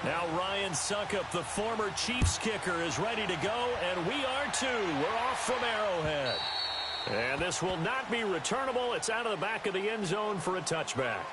Now Ryan Suckup, the former Chiefs kicker, is ready to go, and we are too. We're off from Arrowhead. And this will not be returnable. It's out of the back of the end zone for a touchback.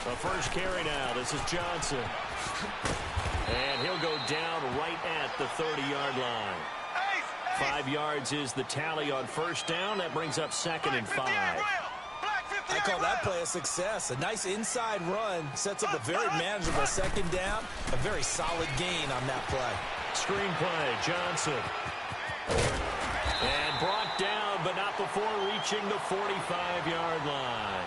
The first carry now. This is Johnson. And he'll go down right at the 30-yard line. 5 yards is the tally on first down. That brings up 2nd and 5. I call that play a success. A nice inside run sets up a very manageable 2nd down. A very solid gain on that play. Screen play, Johnson. And brought down, but not before reaching the 45-yard line.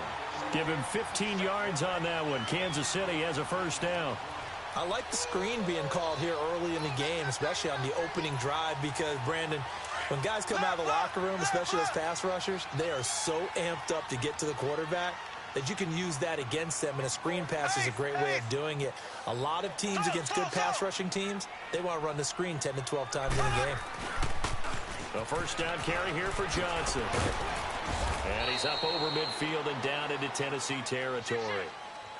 Give him 15 yards on that one. Kansas City has a first down. I like the screen being called here early in the game, especially on the opening drive, because, Brandon, when guys come out of the locker room, especially those pass rushers, they are so amped up to get to the quarterback that you can use that against them, and a screen pass is a great way of doing it. A lot of teams against good pass rushing teams, they want to run the screen 10 to 12 times in a game. The first down carry here for Johnson. And he's up over midfield and down into Tennessee territory.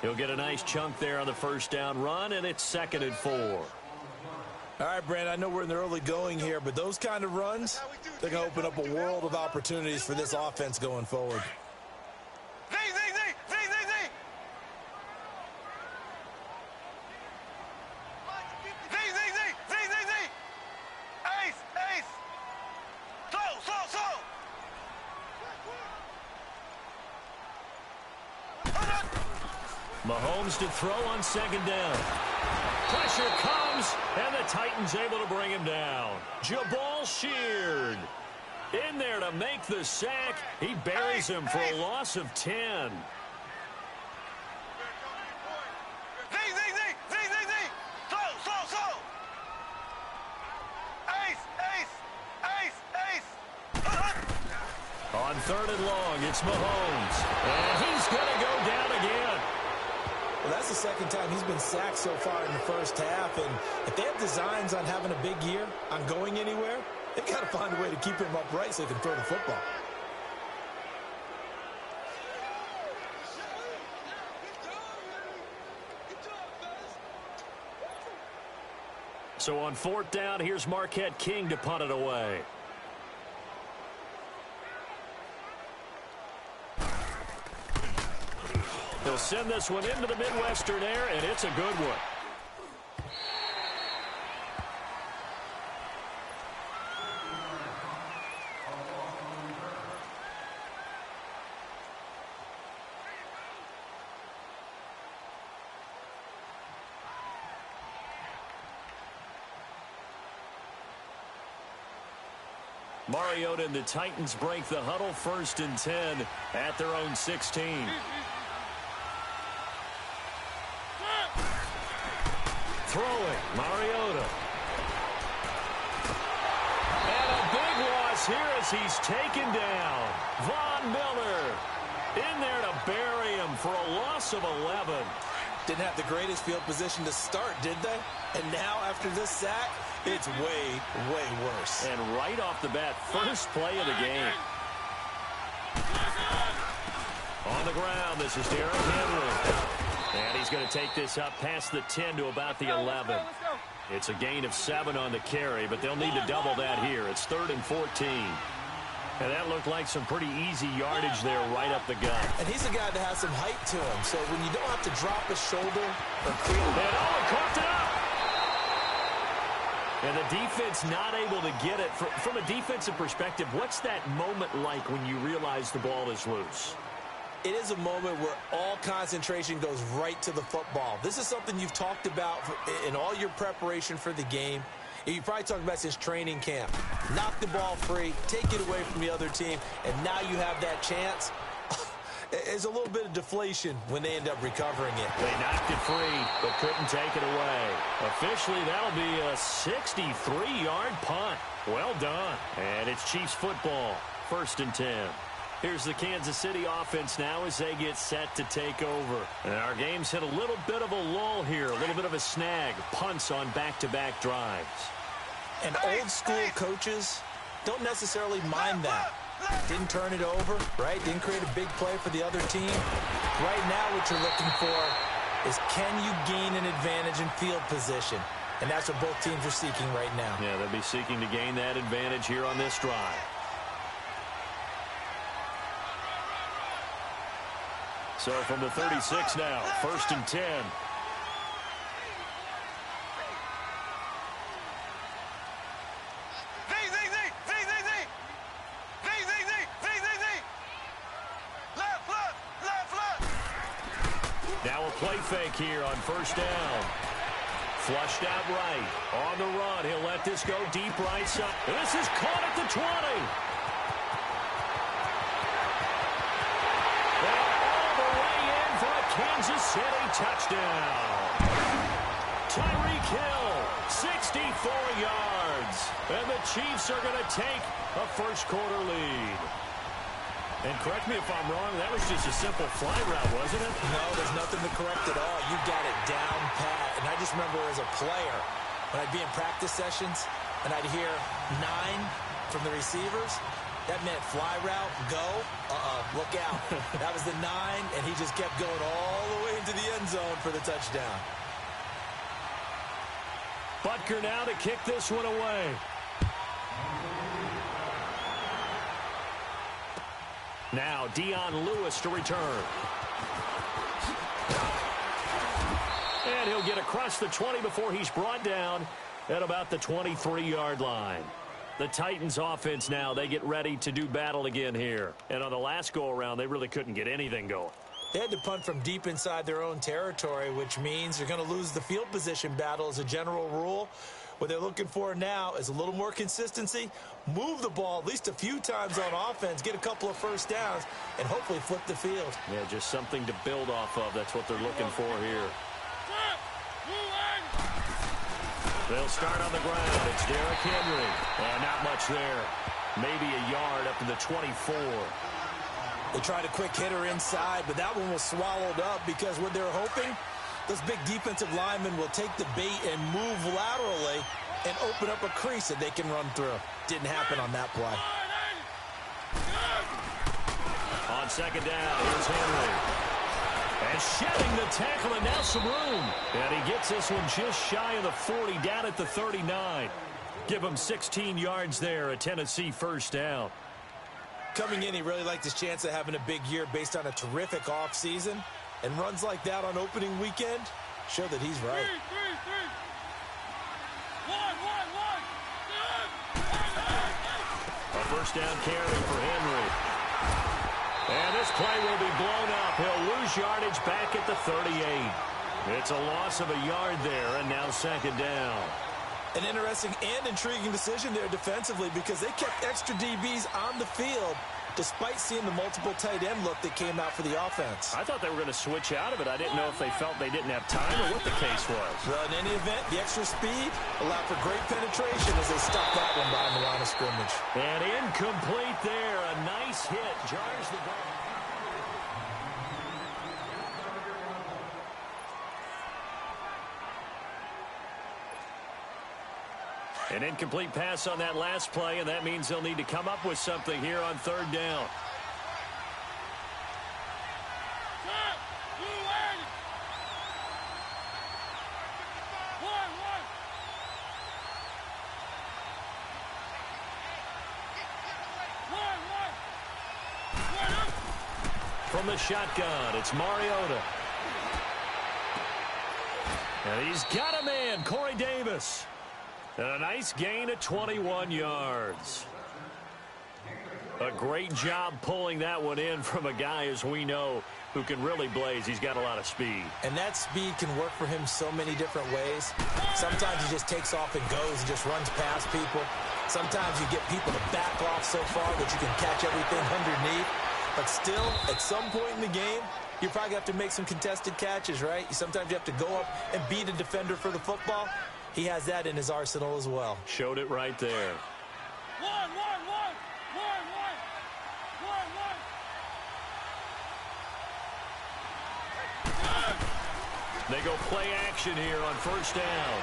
He'll get a nice chunk there on the first down run, and it's 2nd and 4. All right, Brandon, I know we're in the early going here, but those kind of runs, they're going to open up a world of opportunities for this offense going forward. Mahomes to throw on 2nd down. Pressure comes, and the Titans able to bring him down. Jabal Sheard in there to make the sack. He buries him for a loss of 10. On 3rd and long, it's Mahomes. And he's going to go down again. Well, that's the 2nd time he's been sacked so far in the first half, and if they have designs on having a big year, on going anywhere, they've got to find a way to keep him upright so he can throw the football. So on 4th down, here's Marquette King to punt it away. They'll send this one into the Midwestern air, and it's a good one. Mariota and the Titans break the huddle, 1st and 10 at their own 16. Throwing, Mariota. And a big loss here as he's taken down. Von Miller in there to bury him for a loss of 11. Didn't have the greatest field position to start, did they? And now, after this sack, it's way, way worse. And right off the bat, first play of the game. On the ground, this is Derrick Henry. And he's going to take this up past the 10 to about the 11. It's a gain of 7 on the carry, but they'll need to double that here. It's 3rd and 14. And that looked like some pretty easy yardage there right up the gut. And he's a guy that has some height to him, so when you don't have to drop a shoulder or create... And Owen coughed it up! And the defense not able to get it. From a defensive perspective, what's that moment like when you realize the ball is loose? It is a moment where all concentration goes right to the football. This is something you've talked about in all your preparation for the game. You probably talked about since training camp. Knock the ball free, take it away from the other team, and now you have that chance. There's a little bit of deflation when they end up recovering it. They knocked it free, but couldn't take it away. Officially, that'll be a 63-yard punt. Well done. And it's Chiefs football, 1st and 10. Here's the Kansas City offense now as they get set to take over. And our game's hit a little bit of a lull here, a little bit of a snag. Punts on back-to-back drives. And old-school coaches don't necessarily mind that. Didn't turn it over, right? Didn't create a big play for the other team. Right now what you're looking for is can you gain an advantage in field position? And that's what both teams are seeking right now. Yeah, they'll be seeking to gain that advantage here on this drive. So from the 36 now, 1st and 10. Now a play fake here on 1st down. Flushed out right. On the run, he'll let this go deep right side. And this is caught at the 20. Kansas City touchdown. Tyreek Hill, 64 yards. And the Chiefs are going to take a first-quarter lead. And correct me if I'm wrong, that was just a simple fly route, wasn't it? No, there's nothing to correct at all. You got it down pat. And I just remember as a player, when I'd be in practice sessions, and I'd hear 9 from the receivers, that meant fly route, go, look out. That was the 9, and he just kept going all the way into the end zone for the touchdown. Butker now to kick this one away. Now Dion Lewis to return. And he'll get across the 20 before he's brought down at about the 23-yard line. The Titans offense now, they get ready to do battle again here. And on the last go-around, they really couldn't get anything going. They had to punt from deep inside their own territory, which means they're going to lose the field position battle as a general rule. What they're looking for now is a little more consistency, move the ball at least a few times on offense, get a couple of first downs, and hopefully flip the field. Yeah, just something to build off of. That's what they're looking for here. They'll start on the ground. It's Derrick Henry. And not much there. Maybe a yard up to the 24. They tried a quick hitter inside, but that one was swallowed up because what they're hoping, those big defensive linemen will take the bait and move laterally and open up a crease that they can run through. Didn't happen on that play. On 2nd down, here's Henry. And shedding the tackle, and now some room. And he gets this one just shy of the 40, down at the 39. Give him 16 yards there, a Tennessee first down. Coming in, he really liked his chance of having a big year based on a terrific offseason. And runs like that on opening weekend show that he's right. A first down carry for Henry. And this play will be blown up. He'll lose yardage back at the 38. It's a loss of a yard there, and now 2nd down. An interesting and intriguing decision there defensively because they kept extra DBs on the field despite seeing the multiple tight end look that came out for the offense. I thought they were going to switch out of it. I didn't know if they felt they didn't have time or what the case was. Well, in any event, the extra speed allowed for great penetration as they stuck that one behind the line of scrimmage. And incomplete there. A nice hit. Jars the ball. An incomplete pass on that last play, and that means they'll need to come up with something here on 3rd down. From the shotgun, it's Mariota. And he's got a man, Corey Davis. And a nice gain of 21 yards. A great job pulling that one in from a guy, as we know, who can really blaze. He's got a lot of speed. And that speed can work for him so many different ways. Sometimes he just takes off and goes and just runs past people. Sometimes you get people to back off so far that you can catch everything underneath. But still, at some point in the game, you probably have to make some contested catches, right? Sometimes you have to go up and beat a defender for the football. He has that in his arsenal as well. Showed it right there. They go play action here on first down.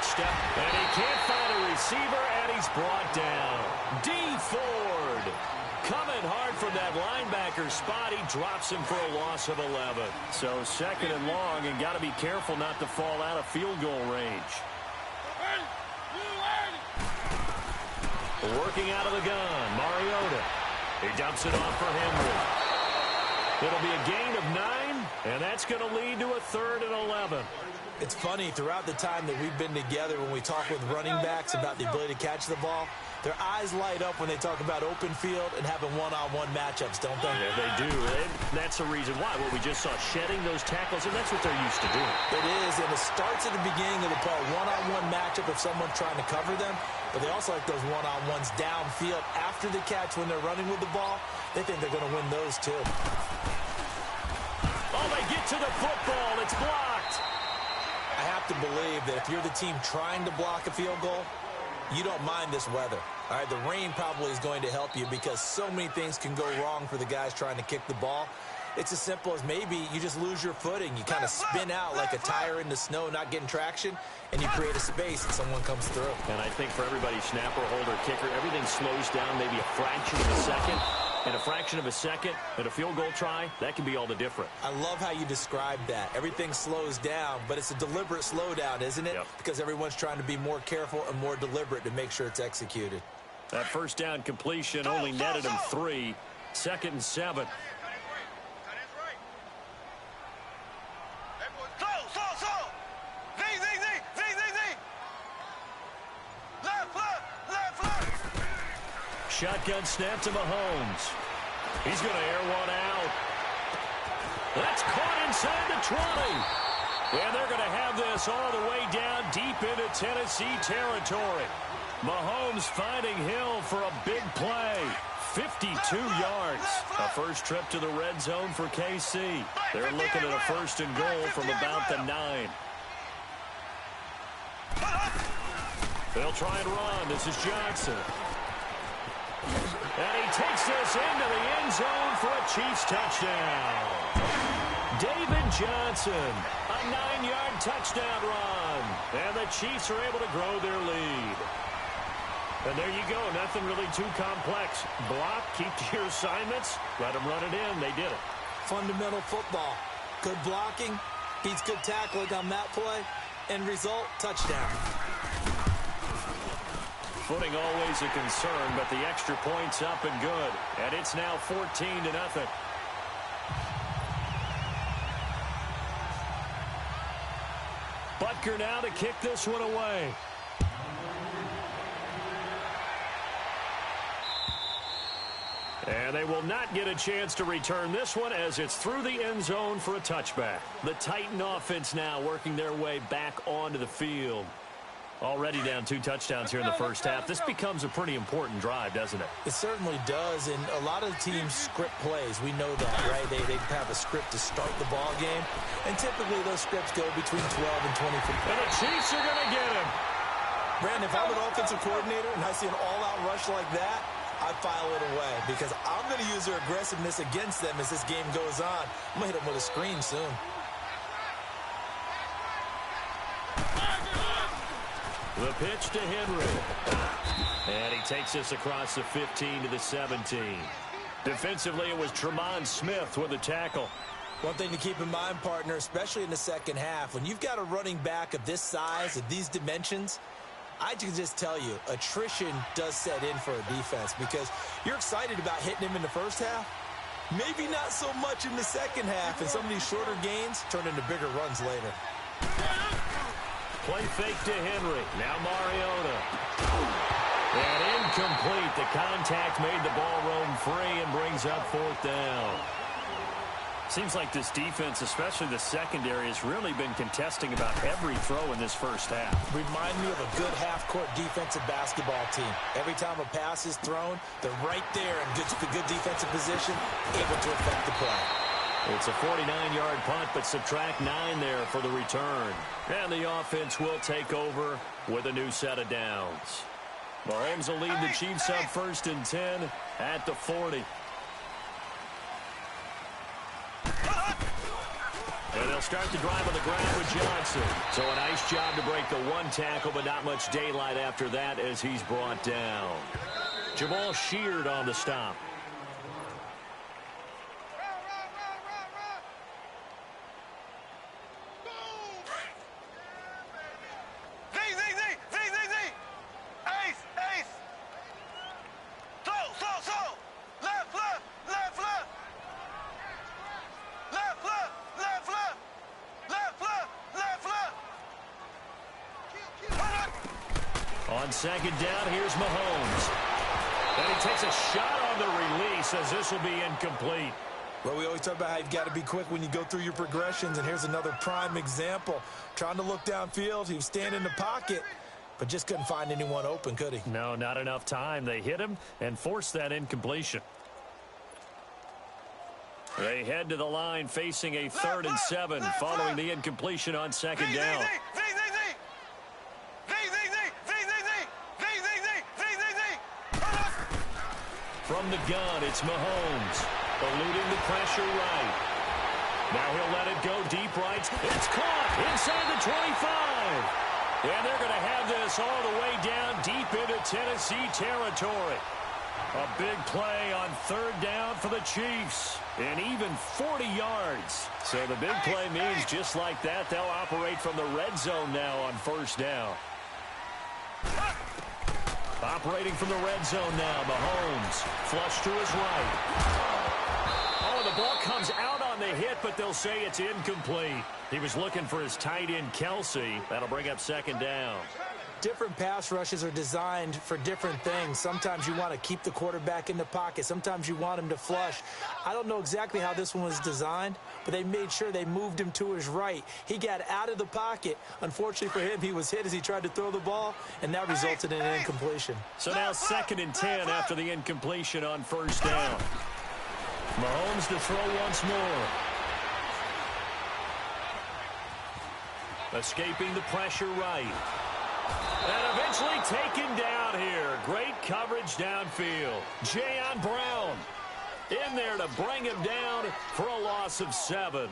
Step, and he can't find a receiver, and he's brought down. D. Ford coming hard from that linebacker spot. He drops him for a loss of 11. So second and long, and got to be careful not to fall out of field goal range. Working out of the gun, Mariota. He dumps it off for Henry. It'll be a gain of 9, and that's going to lead to a 3rd and 11. It's funny, throughout the time that we've been together, when we talk with running backs about the ability to catch the ball, their eyes light up when they talk about open field and having one-on-one matchups, don't they? Yeah, they do. And that's the reason why. Well, we just saw shedding those tackles, and that's what they're used to doing. It is, and it starts at the beginning of the play. One-on-one matchup if someone's trying to cover them, but they also like those one-on-ones downfield after the catch when they're running with the ball. They think they're going to win those, too. Oh, they get to the football. It's blocked. I have to believe that if you're the team trying to block a field goal, you don't mind this weather. All right, the rain probably is going to help you because so many things can go wrong for the guys trying to kick the ball. It's as simple as maybe you just lose your footing. You kind of spin out like a tire in the snow, not getting traction, and you create a space and someone comes through. And I think for everybody, snapper, holder, kicker, everything slows down maybe a fraction of a second. And a fraction of a second and a field goal try, that can be all the different. I love how you described that. Everything slows down, but it's a deliberate slowdown, isn't it? Yep. Because everyone's trying to be more careful and more deliberate to make sure it's executed. That first down completion only netted him 3. 2nd and 7. Shotgun snap to Mahomes. He's going to air one out. That's caught inside the 20. And they're going to have this all the way down deep into Tennessee territory. Mahomes finding Hill for a big play. 52 yards. A first trip to the red zone for KC. They're looking at a 1st and goal from about the 9. They'll try and run. This is Johnson. And he takes this into the end zone for a Chiefs touchdown. David Johnson, a 9-yard touchdown run. And the Chiefs are able to grow their lead. And there you go, nothing really too complex. Block, keep to your assignments, let them run it in. They did it. Fundamental football. Good blocking, beats good tackling on that play. End result, touchdown. Footing always a concern, but the extra point's up and good. And it's now 14-0. Butker now to kick this one away. And they will not get a chance to return this one as it's through the end zone for a touchback. The Titan offense now working their way back onto the field. Already down 2 touchdowns here in the first half. This becomes a pretty important drive, doesn't it? It certainly does, and a lot of teams script plays. We know that, right? They have a script to start the ball game, and typically those scripts go between 12 and 24. And the Chiefs are going to get him. Brandon, if I'm an offensive coordinator and I see an all-out rush like that, I file it away because I'm going to use their aggressiveness against them as this game goes on. I'm going to hit them with a screen soon. The pitch to Henry. And he takes this across the 15 to the 17. Defensively, it was Tremont Smith with a tackle. One thing to keep in mind, partner, especially in the second half, when you've got a running back of this size, of these dimensions, I can just tell you, attrition does set in for a defense because you're excited about hitting him in the first half, Maybe not so much in the second half, and some of these shorter gains turn into bigger runs later. Play fake to Henry. Now Mariota. And incomplete. The contact made the ball roam free and brings up fourth down. Seems like this defense, especially the secondary, has really been contesting about every throw in this first half. Remind me of a good half-court defensive basketball team. Every time a pass is thrown, they're right there in good defensive position, able to affect the play. It's a 49-yard punt, but subtract 9 there for the return. And the offense will take over with a new set of downs. Mahomes will lead the Chiefs up 1st and 10 at the 40. And they'll start the drive on the ground with Johnson. So a nice job to break the one tackle, but not much daylight after that as he's brought down. Jamal Sheard on the stop. On second down, here's Mahomes. And he takes a shot on the release as this will be incomplete. Well, we always talk about how you've got to be quick when you go through your progressions, and here's another prime example. Trying to look downfield, he was standing in the pocket, but just couldn't find anyone open, could he? No, not enough time. They hit him and forced that incompletion. They head to the line facing a 3rd and 7 following the incompletion on second down. From the gun, it's Mahomes, eluding the pressure right. Now he'll let it go deep right. It's caught inside the 25. And they're going to have this all the way down deep into Tennessee territory. A big play on 3rd down for the Chiefs. And even 40 yards. So the big play means just like that, they'll operate from the red zone now on 1st down. Operating from the red zone now, Mahomes. Flush to his right. Oh, the ball comes out on the hit, but they'll say it's incomplete. He was looking for his tight end, Kelsey. That'll bring up 2nd down. Different pass rushes are designed for different things. Sometimes you want to keep the quarterback in the pocket. Sometimes you want him to flush. I don't know exactly how this one was designed, but they made sure they moved him to his right. He got out of the pocket. Unfortunately for him, he was hit as he tried to throw the ball, and that resulted in an incompletion. So now 2nd and 10 after the incompletion on 1st down. Mahomes to throw once more. Escaping the pressure right. And eventually taken down here. Great coverage downfield. Jayon Brown in there to bring him down for a loss of 7.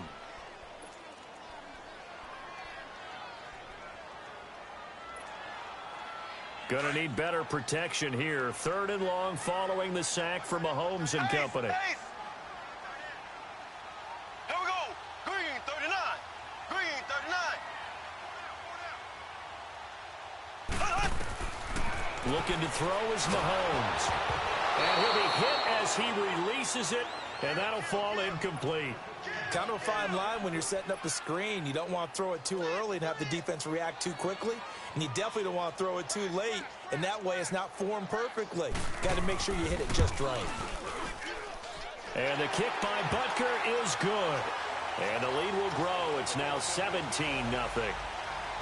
Gonna need better protection here. 3rd and long following the sack for Mahomes and company. Here we go. Green 39. Green 39. Looking to throw is Mahomes. And he'll be hit as he releases it, and that'll fall incomplete. Kind of a fine line when you're setting up a screen. You don't want to throw it too early and have the defense react too quickly. And you definitely don't want to throw it too late, and that way it's not formed perfectly. Got to make sure you hit it just right. And the kick by Butker is good. And the lead will grow. It's now 17-0.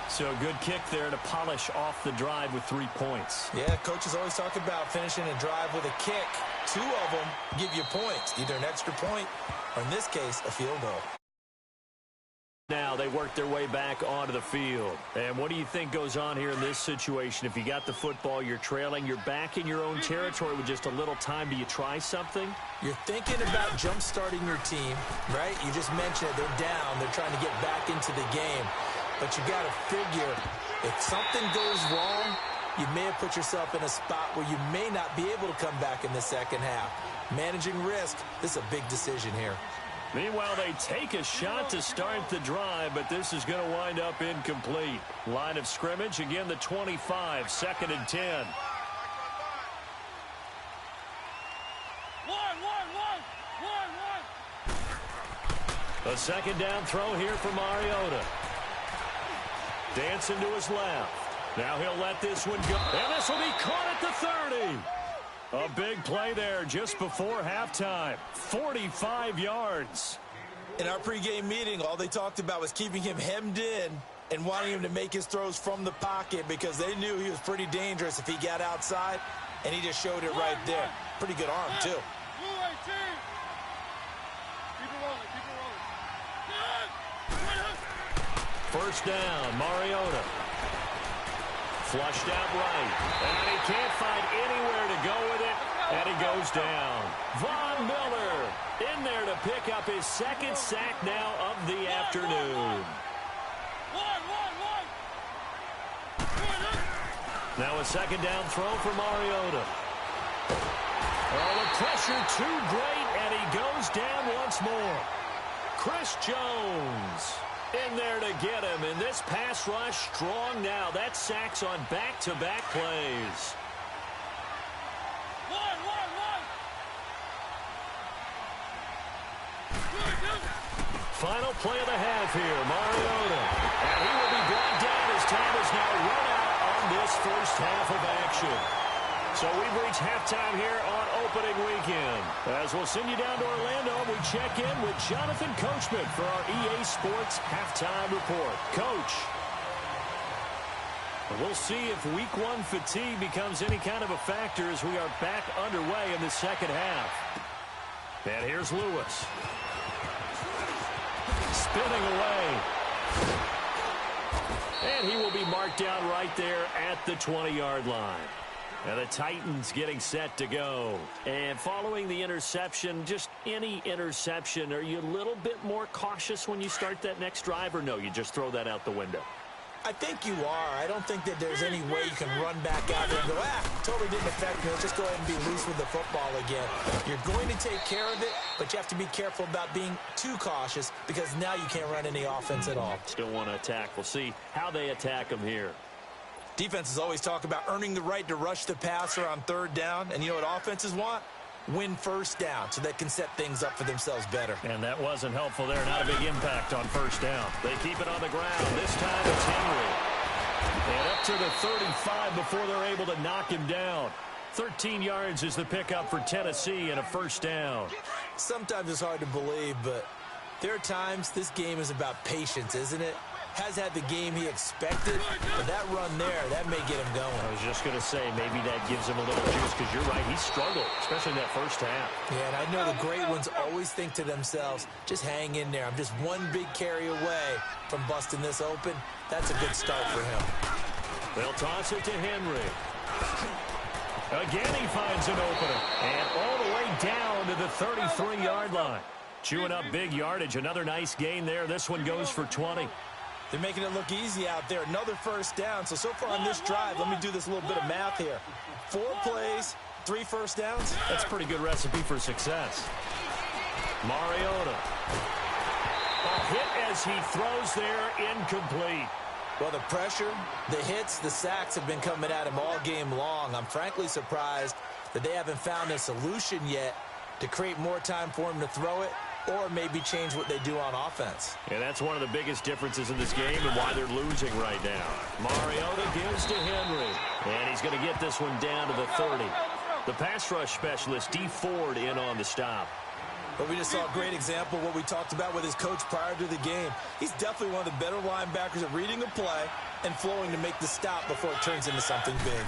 So a good kick there to polish off the drive with 3 points. Yeah, coaches always talk about finishing a drive with a kick. 2 of them give you points, either an extra point or, in this case, a field goal. Now they work their way back onto the field. And what do you think goes on here in this situation? If you got the football, you're trailing, you're back in your own territory with just a little time. Do you try something? You're thinking about jump-starting your team, right? You just mentioned it. They're down. They're trying to get back into the game. But you got to figure, if something goes wrong, you may have put yourself in a spot where you may not be able to come back in the second half. Managing risk, this is a big decision here. Meanwhile, they take a shot to start the drive, but this is going to wind up incomplete. Line of scrimmage, again, the 25, 2nd and 10. A second down throw here for Mariota. Dancing to his left. Now he'll let this one go. And this will be caught at the 30. A big play there just before halftime. 45 yards. In our pregame meeting, all they talked about was keeping him hemmed in and wanting him to make his throws from the pocket because they knew he was pretty dangerous if he got outside, and he just showed it right there. Pretty good arm, too. First down, Mariota. Flushed out right. And he can't find anywhere to go with it. And he goes down. Von Miller in there to pick up his second sack now of the afternoon. Now a second down throw for Mariota. Oh, the pressure too great, and he goes down once more. Chris Jones in there to get him, and this pass rush strong now. That sacks on back-to-back plays. Final play of the half here, Mariota. And he will be brought down as time is now run out on this first half of action. So we've reached halftime here on opening weekend. As we'll send you down to Orlando, we check in with Jonathan Coachman for our EA Sports Halftime Report. Coach, we'll see if Week 1 fatigue becomes any kind of a factor as we are back underway in the second half. And here's Lewis. Spinning away. And he will be marked down right there at the 20-yard line. And the Titans getting set to go. And following the interception, just any interception, are you a little bit more cautious when you start that next drive, or no, you just throw that out the window? I think you are. I don't think that there's any way you can run back out there and go, totally didn't affect me. Let's just go ahead and be loose with the football again. You're going to take care of it, but you have to be careful about being too cautious because now you can't run any offense at all. Still want to attack. We'll see how they attack them here. Defenses always talk about earning the right to rush the passer on third down, and you know what offenses want? Win first down so they can set things up for themselves better. And that wasn't helpful there. Not a big impact on first down. They keep it on the ground. This time it's Henry. And up to the 35 before they're able to knock him down. 13 yards is the pickup for Tennessee and a first down. Sometimes it's hard to believe, but there are times this game is about patience, isn't it? Has had the game he expected, but that run there, that may get him going. I was just going to say, maybe that gives him a little juice, because you're right, he struggled, especially in that first half. Yeah, and I know the great ones always think to themselves, just hang in there. I'm just one big carry away from busting this open. That's a good start for him. They'll toss it to Henry. Again, he finds an opener, and all the way down to the 33-yard line. Chewing up big yardage, another nice gain there. This one goes for 20. They're making it look easy out there. Another first down. So far on this drive, let me do this little bit of math here. 4 plays, 3 first downs. That's a pretty good recipe for success. Mariota. A hit as he throws there, incomplete. Well, the pressure, the hits, the sacks have been coming at him all game long. I'm frankly surprised that they haven't found a solution yet to create more time for him to throw it, or maybe change what they do on offense. And that's one of the biggest differences in this game and why they're losing right now. Mariota gives to Henry. And he's going to get this one down to the 30. The pass rush specialist, D. Ford, in on the stop. But we just saw a great example of what we talked about with his coach prior to the game. He's definitely one of the better linebackers at reading the play and flowing to make the stop before it turns into something big.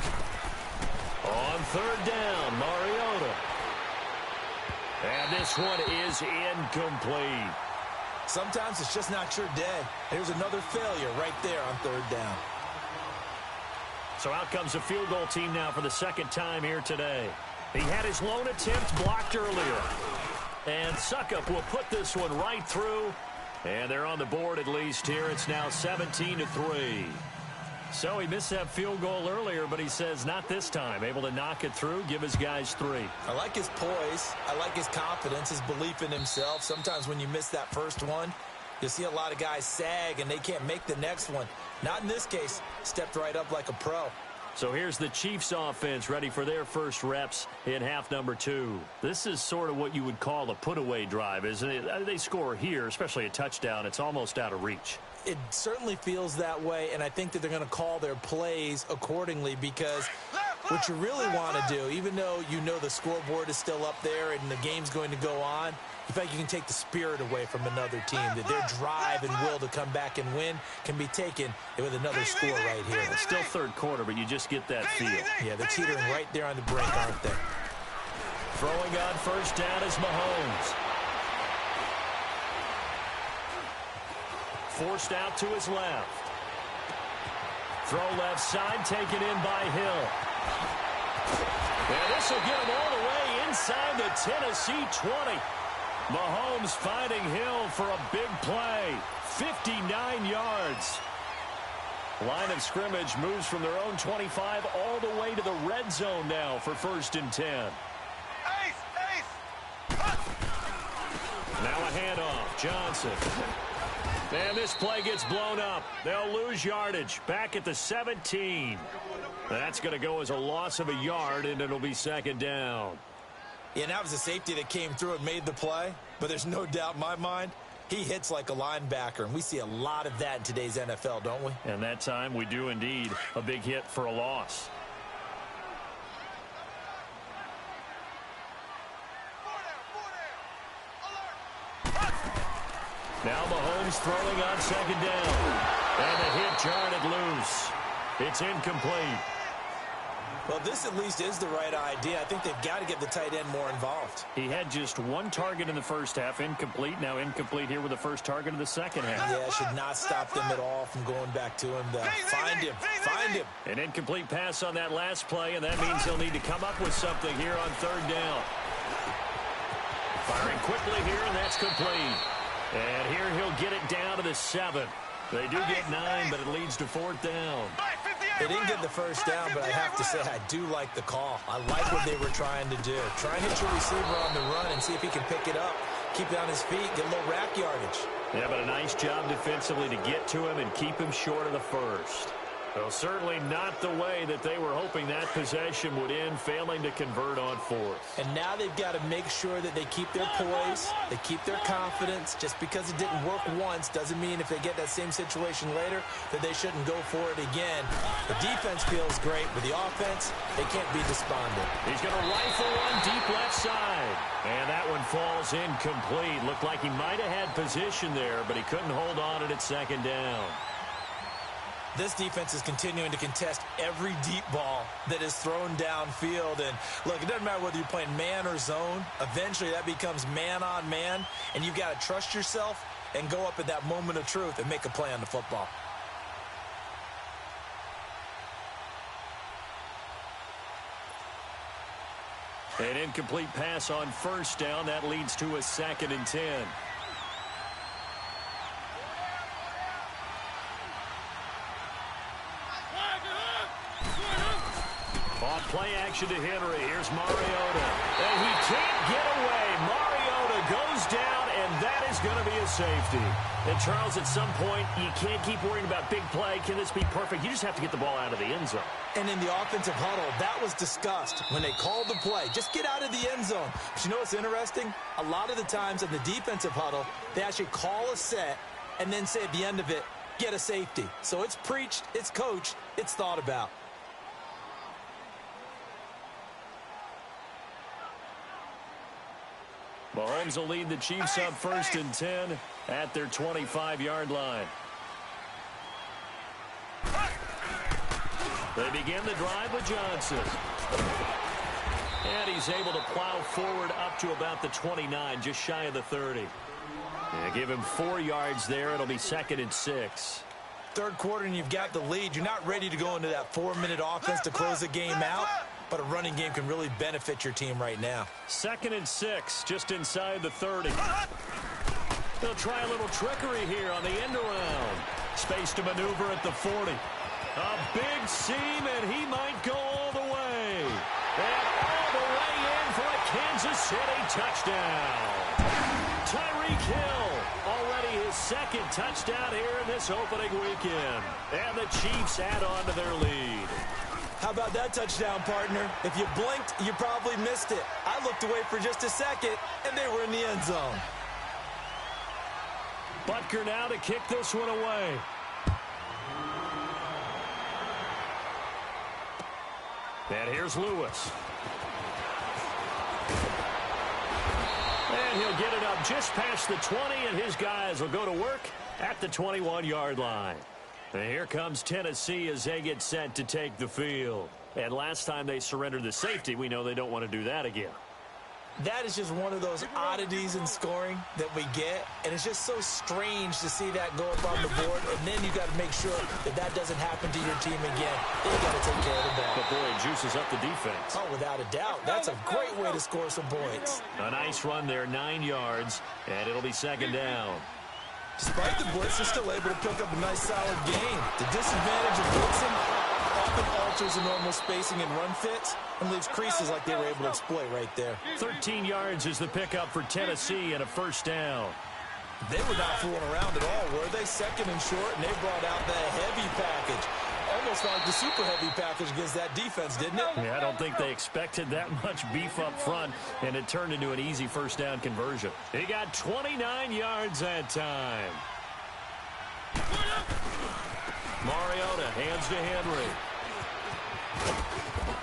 On third down, Mariota. And this one is incomplete. Sometimes it's just not your day. Here's another failure right there on third down. So out comes the field goal team now for the second time here today. He had his lone attempt blocked earlier. And Suckup will put this one right through. And they're on the board at least here. It's now 17-3. So he missed that field goal earlier, but he says not this time. Able to knock it through, give his guys 3. I like his poise. I like his confidence, his belief in himself. Sometimes when you miss that first one, you'll see a lot of guys sag and they can't make the next one. Not in this case. Stepped right up like a pro. So here's the Chiefs offense ready for their first reps in half number 2. This is sort of what you would call a put-away drive, isn't it? They score here, especially a touchdown. It's almost out of reach. It certainly feels that way, and I think that they're going to call their plays accordingly because what you really want to do, even though you know the scoreboard is still up there and the game's going to go on, in fact, you can take the spirit away from another team, that their drive and will to come back and win can be taken with another score right here. It's still third quarter, but you just get that feel. Yeah, they're teetering right there on the brink, aren't they? Throwing on first down is Mahomes. Forced out to his left. Throw left side, taken in by Hill. And this will get him all the way inside the Tennessee 20. Mahomes finding Hill for a big play. 59 yards. Line of scrimmage moves from their own 25 all the way to the red zone now for 1st and 10. Now a handoff. Johnson. And this play gets blown up. They'll lose yardage. Back at the 17. That's going to go as a loss of a yard, and it'll be 2nd down. Yeah, and that was a safety that came through and made the play. But there's no doubt in my mind, he hits like a linebacker. And we see a lot of that in today's NFL, don't we? And that time we do indeed. A big hit for a loss. Now Mahomes throwing on 2nd down. And the hit jarred loose. It's incomplete. Well, this at least is the right idea. I think they've got to get the tight end more involved. He had just one target in the first half, incomplete. Now incomplete here with the first target of the second half. Yeah, it should not stop them at all from going back to him. Find him. Find him. An incomplete pass on that last play, and that means he'll need to come up with something here on 3rd down. Firing quickly here, and that's complete. And here he'll get it down to the 7. They do get 9, but it leads to 4th down. They didn't get the first down, but I have to say I do like the call. I like what they were trying to do. Try and hit your receiver on the run and see if he can pick it up. Keep it on his feet, get a little rack yardage. Yeah, but a nice job defensively to get to him and keep him short of the first. Well, certainly not the way that they were hoping that possession would end, failing to convert on 4th. And now they've got to make sure that they keep their poise, they keep their confidence. Just because it didn't work once doesn't mean if they get that same situation later that they shouldn't go for it again. The defense feels great, but the offense, they can't be despondent. He's going to rifle one deep left side. And that one falls incomplete. Looked like he might have had position there, but he couldn't hold on it at 2nd down. This defense is continuing to contest every deep ball that is thrown downfield. And, look, it doesn't matter whether you're playing man or zone. Eventually, that becomes man on man, and you've got to trust yourself and go up at that moment of truth and make a play on the football. An incomplete pass on 1st down. That leads to a 2nd and 10. On play action to Henry. Here's Mariota. And he can't get away. Mariota goes down, and that is going to be a safety. And, Charles, at some point, you can't keep worrying about big play. Can this be perfect? You just have to get the ball out of the end zone. And in the offensive huddle, that was discussed when they called the play. Just get out of the end zone. But you know what's interesting? A lot of the times in the defensive huddle, they actually call a set and then say at the end of it, get a safety. So it's preached, it's coached, it's thought about. Mahomes will lead the Chiefs up 1st and 10 at their 25-yard line. They begin the drive with Johnson. And he's able to plow forward up to about the 29, just shy of the 30. Yeah, give him 4 yards there. It'll be 2nd and 6. Third quarter and you've got the lead. You're not ready to go into that 4-minute offense to close the game out. But a running game can really benefit your team right now. 2nd and 6, just inside the 30. They'll try a little trickery here on the end around. Space to maneuver at the 40. A big seam, and he might go all the way. And all the way in for a Kansas City touchdown. Tyreek Hill, already his 2nd touchdown here in this opening weekend. And the Chiefs add on to their lead. How about that touchdown, partner? If you blinked, you probably missed it. I looked away for just a second, and they were in the end zone. Butker now to kick this one away. And here's Lewis. And he'll get it up just past the 20, and his guys will go to work at the 21-yard line. And here comes Tennessee as they get set to take the field. And last time they surrendered the safety, we know they don't want to do that again. That is just one of those oddities in scoring that we get, and it's just so strange to see that go up on the board, and then you got to make sure that that doesn't happen to your team again. Then you got to take care of the ball. But boy, it juices up the defense. Oh, without a doubt. That's a great way to score some points. A nice run there, 9 yards, and it'll be second down. Despite the blitz, they're still able to pick up a nice solid gain. The disadvantage of blitzing often alters the normal spacing and run fits and leaves creases like they were able to exploit right there. 13 yards is the pickup for Tennessee and a first down. They were not fooling around at all, were they? Second and short, and they brought out the heavy package. Almost like the super heavy package against that defense, didn't it? Yeah, I don't think they expected that much beef up front, and it turned into an easy first down conversion. He got 29 yards that time. Mariota hands to Henry.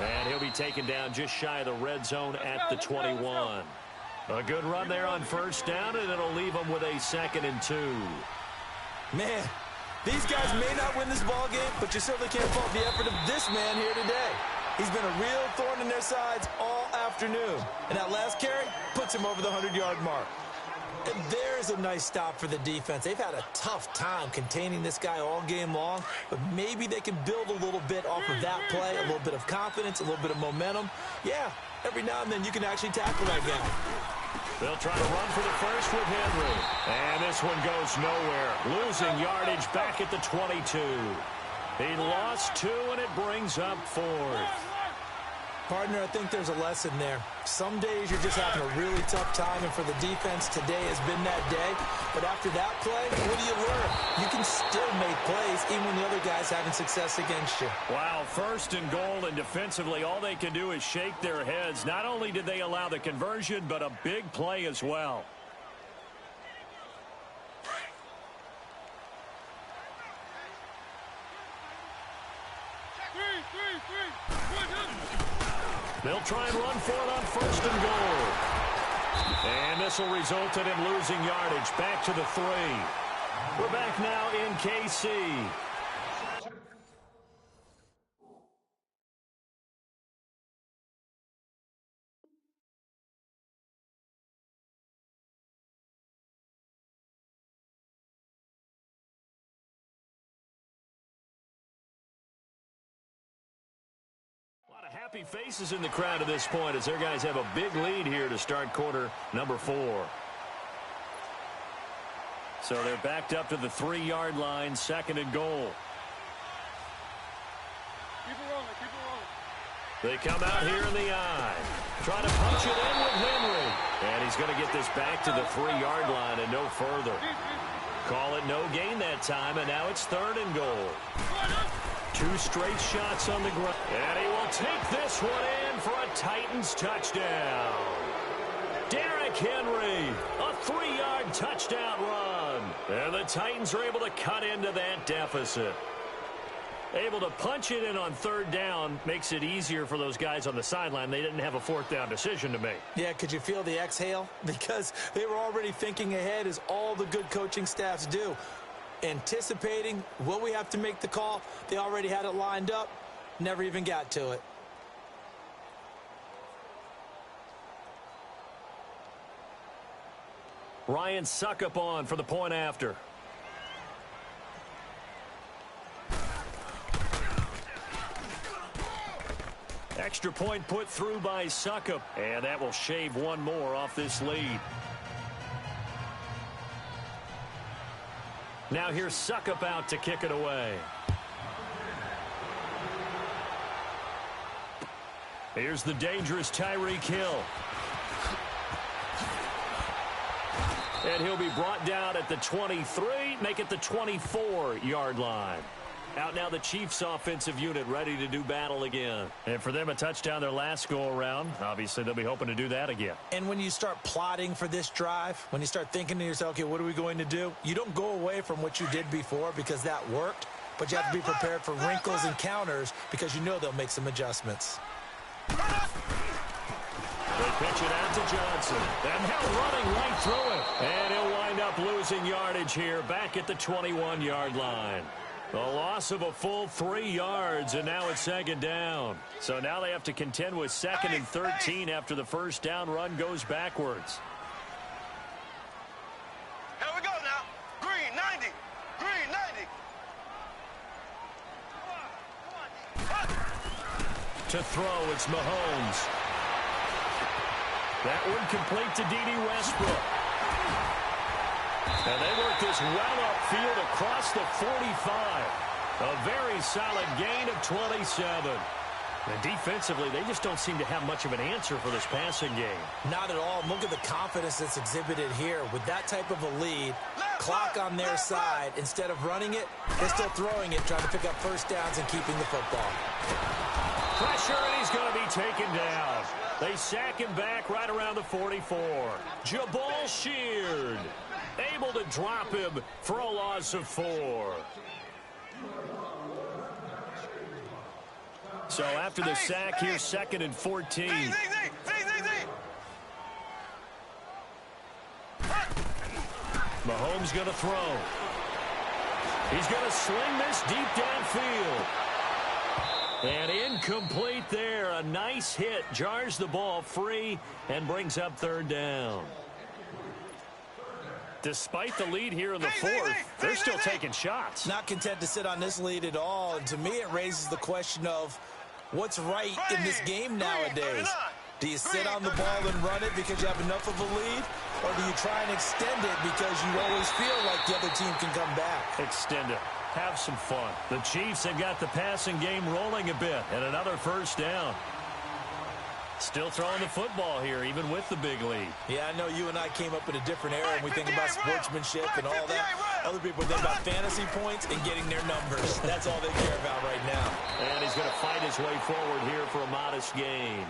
And he'll be taken down just shy of the red zone at the 21. A good run there on first down, and it'll leave them with a 2nd and 2. Man, these guys may not win this ball game, but you certainly can't fault the effort of this man here today. He's been a real thorn in their sides all afternoon. And that last carry puts him over the 100-yard mark. And there's a nice stop for the defense. They've had a tough time containing this guy all game long, but maybe they can build a little bit off of that play, a little bit of confidence, a little bit of momentum. Yeah, every now and then you can actually tackle that guy. They'll try to run for the first with Henry. And this one goes nowhere. Losing yardage back at the 22. He lost 2, and it brings up 4th. Partner, I think there's a lesson there. Some days you're just having a really tough time, and for the defense, today has been that day. But after that play, what do you learn? You can still make plays even when the other guy's having success against you. Wow, 1st and goal, and defensively, all they can do is shake their heads. Not only did they allow the conversion, but a big play as well. They'll try and run for it on 1st and goal. And this will result in him losing yardage back to the 3. We're back now in KC. Happy faces in the crowd at this point as their guys have a big lead here to start quarter number 4. So they're backed up to the 3-yard line, 2nd and goal. Keep it rolling, keep it rolling. They come out here in the eye. Try to punch it in with Henry. And he's going to get this back to the 3-yard line and no further. Call it no gain that time, and now it's 3rd and goal. 2 straight shots on the ground. And he will take this one in for a Titans touchdown. Derrick Henry, a 3-yard touchdown run. And the Titans are able to cut into that deficit. Able to punch it in on 3rd down makes it easier for those guys on the sideline. They didn't have a 4th down decision to make. Yeah, could you feel the exhale? Because they were already thinking ahead, as all the good coaching staffs do. Anticipating, will we have to make the call? They already had it lined up, never even got to it. Ryan Suckup on for the point after. Extra point put through by Suckup, and that will shave one more off this lead. Now here's Suckup out to kick it away. Here's the dangerous Tyreek Hill. And he'll be brought down at the 23, make it the 24-yard line. Out now the Chiefs offensive unit ready to do battle again. And for them, a touchdown their last go-around. Obviously, they'll be hoping to do that again. And when you start plotting for this drive, when you start thinking to yourself, okay, what are we going to do? You don't go away from what you did before because that worked, but you have to be prepared for wrinkles and counters because you know they'll make some adjustments. They pitch it out to Johnson. And now running right through it. And he'll wind up losing yardage here back at the 21-yard line. A loss of a full 3 yards, and now it's second down. So now they have to contend with 2nd and 13 after the first down run goes backwards. Here we go now. Green 90. Green 90. To throw, it's Mahomes. That one complete to D.D. Westbrook. And they work this well upfield across the 45. A very solid gain of 27. And defensively, they just don't seem to have much of an answer for this passing game. Not at all. Look at the confidence that's exhibited here. With that type of a lead, clock on their side, instead of running it, they're still throwing it, trying to pick up first downs and keeping the football. Pressure, and he's going to be taken down. They sack him back right around the 44. Jabal Sheard able to drop him for a loss of 4. So after the sack, here's 2nd and 14. Mahomes going to throw. He's going to sling this deep downfield. And incomplete there. A nice hit. Jars the ball free and brings up 3rd down. Despite the lead here in the 4th, they're still taking shots. Not content to sit on this lead at all. And to me, it raises the question of what's right in this game nowadays. Do you sit on the ball and run it because you have enough of a lead? Or do you try and extend it because you always feel like the other team can come back? Extend it. Have some fun. The Chiefs have got the passing game rolling a bit. And another first down. Still throwing the football here, even with the big lead. Yeah, I know you and I came up in a different era, and we think about sportsmanship and all that. Other people think about fantasy points and getting their numbers. That's all they care about right now. And he's going to fight his way forward here for a modest gain.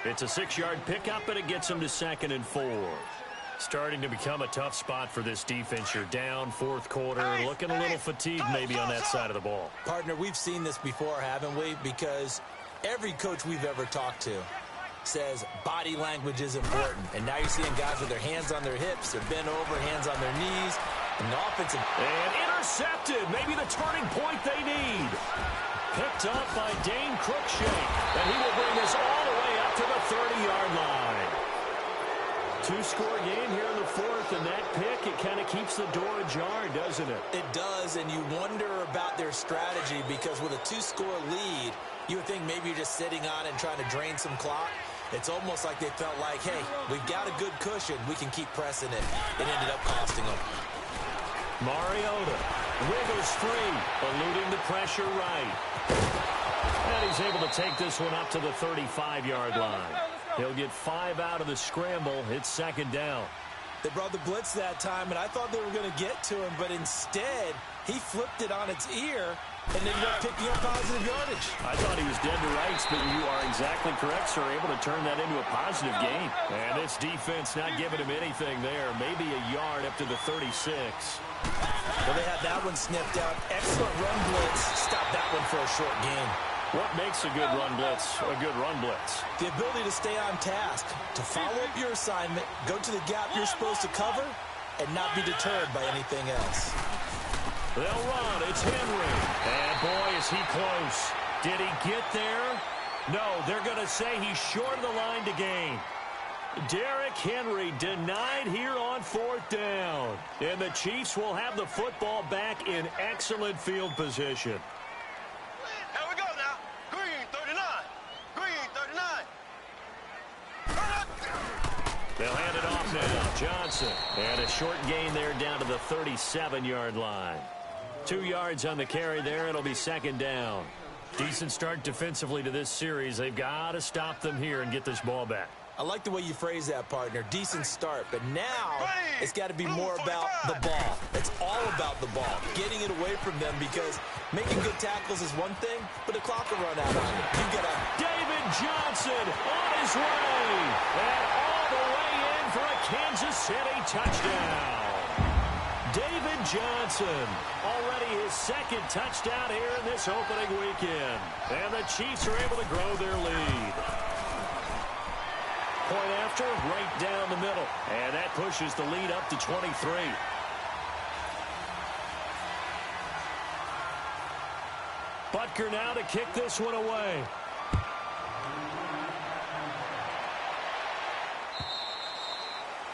It's a 6-yard pickup, and it gets him to 2nd and 4. Starting to become a tough spot for this defense. You're down 4th quarter, looking a little fatigued maybe on that side of the ball. Partner, we've seen this before, haven't we? Because every coach we've ever talked to says body language is important. And now you're seeing guys with their hands on their hips, they're bent over, hands on their knees, and the offensive. And intercepted, maybe the turning point they need. Picked up by Dane Cruikshank, and he will bring us all the way up to the 30-yard line. 2-score game here in the 4th, and that pick, it kind of keeps the door ajar, doesn't it? It does, and you wonder about their strategy because with a 2-score lead, you would think maybe you're just sitting on it and trying to drain some clock. It's almost like they felt like, hey, we've got a good cushion. We can keep pressing it. It ended up costing them. Mariota wiggles free, eluding the pressure right. And he's able to take this one up to the 35-yard line. He'll get 5 out of the scramble. It's 2nd down. They brought the blitz that time, and I thought they were going to get to him, but instead, he flipped it on its ear and ended up picking up positive yardage. I thought he was dead to rights, but you are exactly correct, sir. Able to turn that into a positive gain. And this defense not giving him anything there. Maybe a yard up to the 36. Well, they had that one sniffed out. Excellent run blitz. Stop that one for a short gain. What makes a good run blitz a good run blitz? The ability to stay on task, to follow up your assignment, go to the gap you're supposed to cover, and not be deterred by anything else. They'll run. It's Henry. And, boy, is he close. Did he get there? No, they're going to say he's short of the line to gain. Derrick Henry denied here on 4th down. And the Chiefs will have the football back in excellent field position. Here we go now. Green 39. Green 39. They'll hand it off now. Johnson. And a short gain there down to the 37-yard line. 2 yards on the carry there. It'll be 2nd down. Decent start defensively to this series. They've got to stop them here and get this ball back. I like the way you phrase that, partner. Decent start, but now it's got to be more about the ball. It's all about the ball, getting it away from them, because making good tackles is one thing, but the clock will run out on you. You got to... David Johnson on his way, and all the way in for a Kansas City touchdown. David Johnson, already his second touchdown here in this opening weekend, and the Chiefs are able to grow their lead. Point after, right down the middle. And that pushes the lead up to 23. Butker now to kick this one away.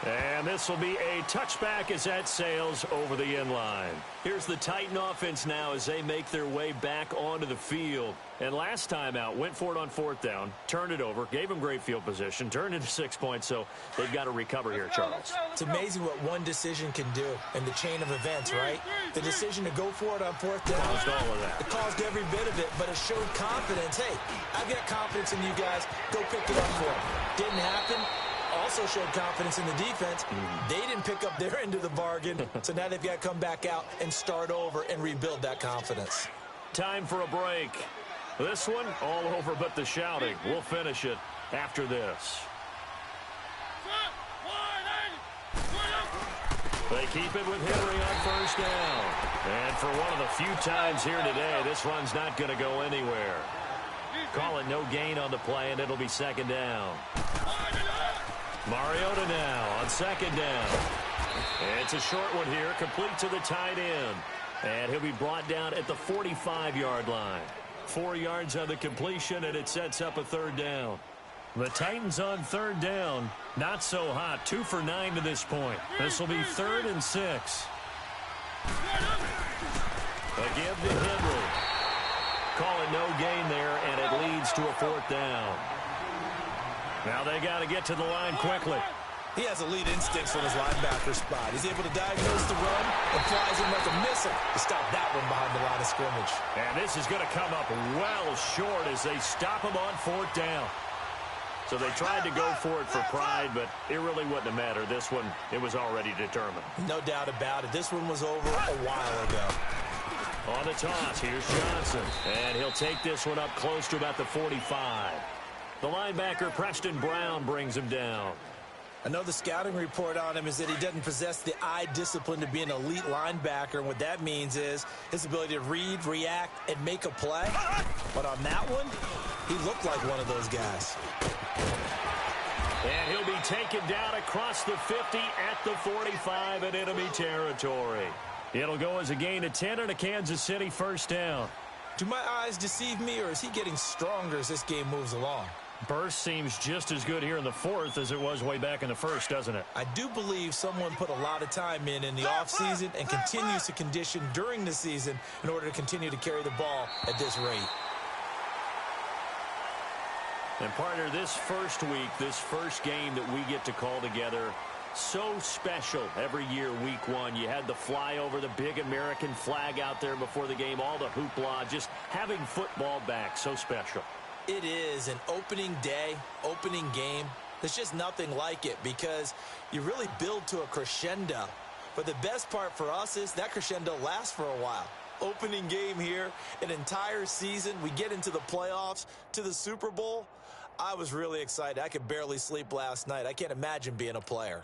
And this will be a touchback as that sails over the end line. Here's the Titan offense now as they make their way back onto the field. And last time out, went for it on fourth down, turned it over, gave them great field position, turned into 6 points, so they've got to recover here, Charles. It's amazing what one decision can do in the chain of events, right? The decision to go for it on fourth down. Caused all of that. It caused every bit of it, but it showed confidence. Hey, I've got confidence in you guys. Go pick it up for them. Didn't happen. Also showed confidence in the defense. They didn't pick up their end of the bargain, so now they've got to come back out and start over and rebuild that confidence. Time for a break. This one, all over but the shouting. We'll finish it after this. They keep it with Henry on first down. And for one of the few times here today, this run's not going to go anywhere. Call it no gain on the play, and it'll be second down. Mariota now on second down. It's a short one here, complete to the tight end. And he'll be brought down at the 45-yard line. 4 yards on the completion, and it sets up a third down. The Titans on third down. Not so hot. 2 for 9 to this point. This will be 3rd and 6. Again to Henry. Call it no gain there, and it leads to a fourth down. Now they got to get to the line quickly. He has elite instincts from his linebacker spot. He's able to diagnose the run and flies in like a missile to stop that one behind the line of scrimmage. And this is going to come up well short as they stop him on fourth down. So they tried to go for it for pride, but it really wouldn't have mattered. This one, it was already determined. No doubt about it. This one was over a while ago. On the toss, here's Johnson. And he'll take this one up close to about the 45. The linebacker, Preston Brown, brings him down. I know the scouting report on him is that he doesn't possess the eye discipline to be an elite linebacker. And what that means is his ability to read, react, and make a play. But on that one, he looked like one of those guys. And he'll be taken down across the 50 at the 45 in enemy territory. It'll go as a gain of 10 and a Kansas City first down. Do my eyes deceive me, or is he getting stronger as this game moves along? Burst seems just as good here in the fourth as it was way back in the first, doesn't it? I do believe someone put a lot of time in the offseason and continues to condition during the season in order to continue to carry the ball at this rate. And partner, this first week, this first game that we get to call together, so special every year, week one. You had the flyover, the big American flag out there before the game, all the hoopla, just having football back, so special. It is an opening day, opening game. There's just nothing like it because you really build to a crescendo. But the best part for us is that crescendo lasts for a while. Opening game here, an entire season. We get into the playoffs, to the Super Bowl. I was really excited. I could barely sleep last night. I can't imagine being a player.